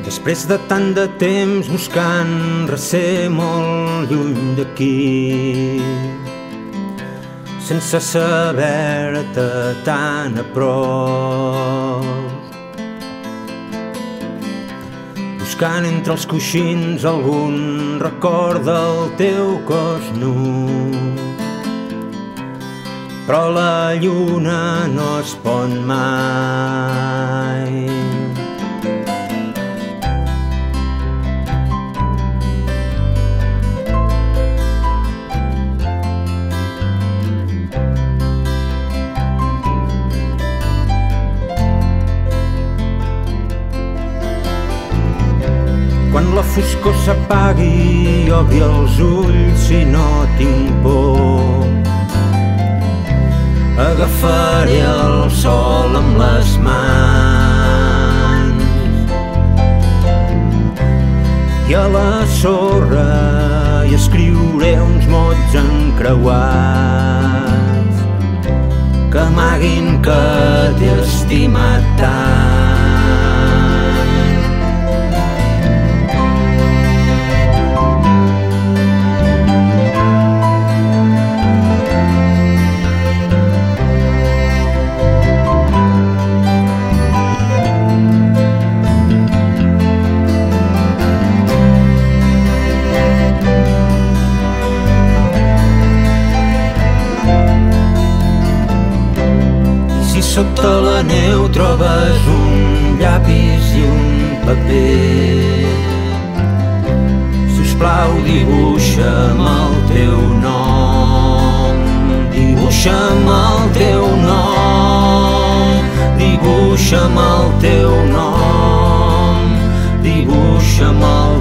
Després de tant de temps buscant recer molt lluny d'aquí, sense saber-te tan a prop, buscant entre els coixins algun record del teu cos nu, però la lluna no es pon mai. Quan la foscor s'apagui, obri els ulls si no tinc por. Agafaré el sol amb les mans i a la sorra hi escriuré uns mots encreuats que amaguin que t'he estimat tant. Si sota la neu trobes un llapis i un paper, sisplau dibuixa'm el teu nom, dibuixa'm el teu nom, dibuixa'm el teu nom, dibuixa'm el